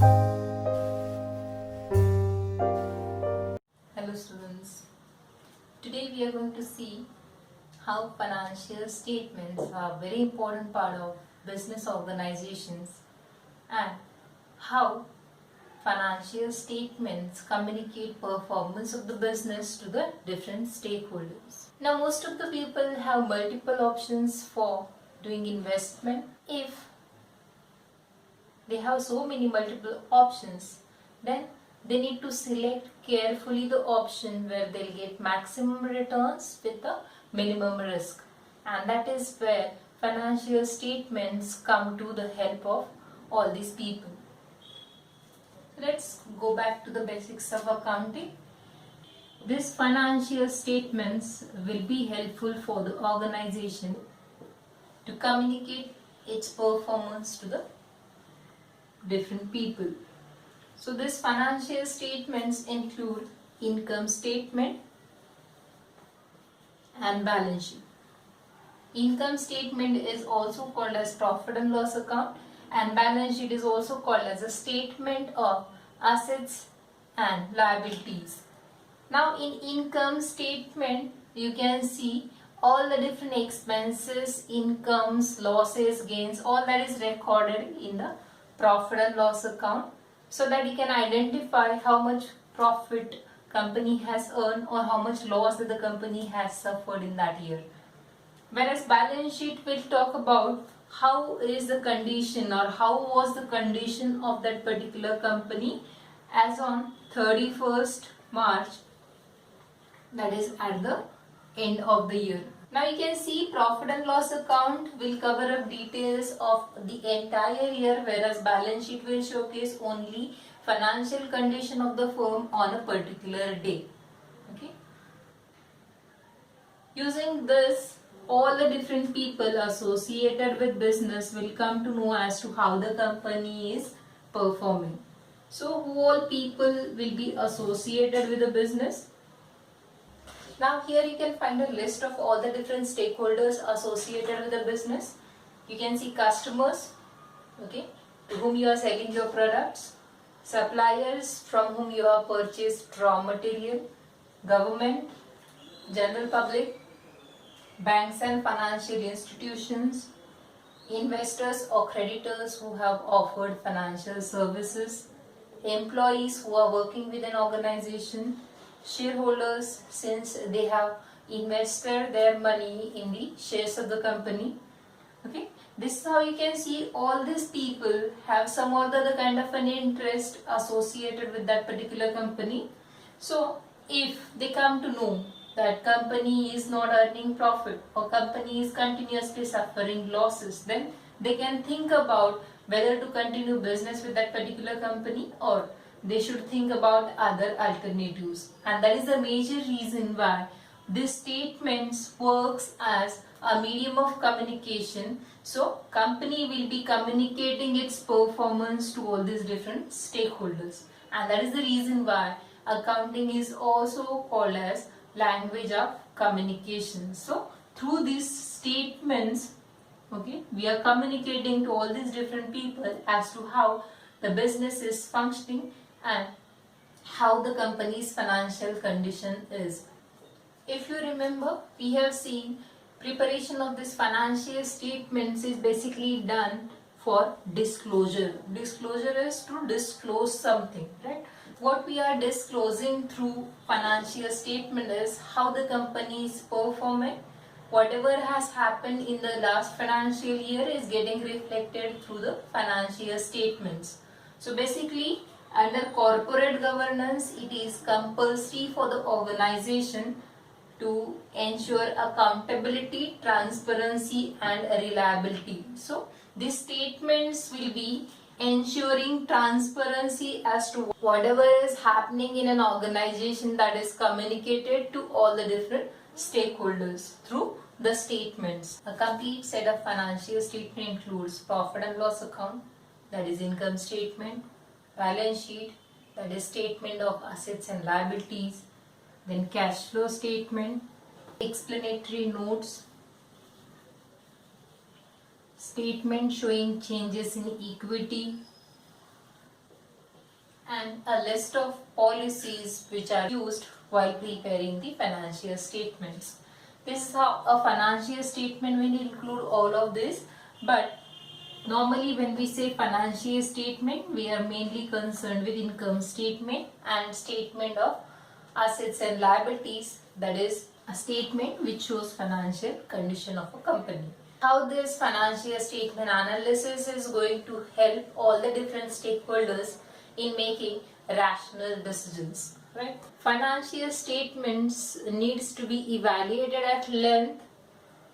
Hello students, today we are going to see how financial statements are a very important part of business organizations and how financial statements communicate performance of the business to the different stakeholders. Now most of the people have multiple options for doing investment. If they have so many multiple options, then they need to select carefully the option where they'll get maximum returns with the minimum risk, and that is where financial statements come to the help of all these people. Let's go back to the basics of accounting. These financial statements will be helpful for the organization to communicate its performance to the different people. So these financial statements include income statement and balance sheet. Income statement is also called as profit and loss account, and balance sheet is also called as a statement of assets and liabilities. Now in income statement you can see all the different expenses, incomes, losses, gains, all that is recorded in the profit and loss account, so that you can identify how much profit company has earned or how much loss that the company has suffered in that year. Whereas balance sheet will talk about how is the condition or how was the condition of that particular company as on 31st March, that is at the end of the year. Now you can see profit and loss account will cover up details of the entire year, whereas balance sheet will showcase only financial condition of the firm on a particular day. Okay. Using this, all the different people associated with business will come to know as to how the company is performing. So who all people will be associated with the business? Now here you can find a list of all the different stakeholders associated with the business. You can see customers, okay, to whom you are selling your products, suppliers from whom you have purchased raw material, government, general public, banks and financial institutions, investors or creditors who have offered financial services, employees who are working with an organization, shareholders since they have invested their money in the shares of the company. Okay, this is how you can see all these people have some or the other kind of an interest associated with that particular company. So if they come to know that company is not earning profit or company is continuously suffering losses, then they can think about whether to continue business with that particular company or they should think about other alternatives. And that is the major reason why this statements works as a medium of communication. So company will be communicating its performance to all these different stakeholders, and that is the reason why accounting is also called as language of communication. So through these statements, okay, we are communicating to all these different people as to how the business is functioning and how the company's financial condition is. If you remember, we have seen preparation of this financial statements is basically done for disclosure. Disclosure is to disclose something, right? What we are disclosing through financial statement is how the company is performing. Whatever has happened in the last financial year is getting reflected through the financial statements. So basically, under corporate governance, it is compulsory for the organization to ensure accountability, transparency and reliability. So these statements will be ensuring transparency as to whatever is happening in an organization, that is communicated to all the different stakeholders through the statements. A complete set of financial statement includes profit and loss account, that is income statement, balance sheet, that is statement of assets and liabilities, then cash flow statement, explanatory notes, statement showing changes in equity, and a list of policies which are used while preparing the financial statements. This is how a financial statement will include all of this, but normally when we say financial statement, we are mainly concerned with income statement and statement of assets and liabilities, that is a statement which shows financial condition of a company. How this financial statement analysis is going to help all the different stakeholders in making rational decisions, right? Financial statements needs to be evaluated at length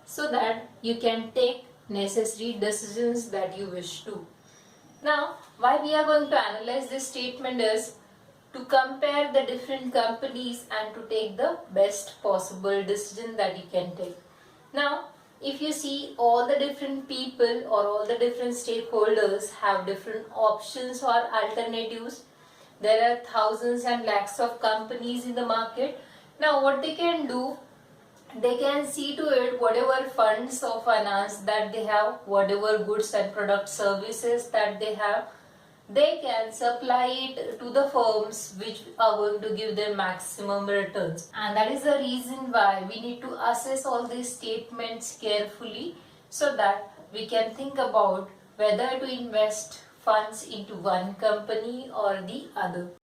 so that you can take necessary decisions that you wish to. Now, why we are going to analyze this statement is to compare the different companies and to take the best possible decision that you can take. Now, if you see, all the different people or all the different stakeholders have different options or alternatives. There are thousands and lakhs of companies in the market. Now, what they can do, they can see to it whatever funds of finance that they have, whatever goods and product services that they have, they can supply it to the firms which are going to give them maximum returns. And that is the reason why we need to assess all these statements carefully so that we can think about whether to invest funds into one company or the other.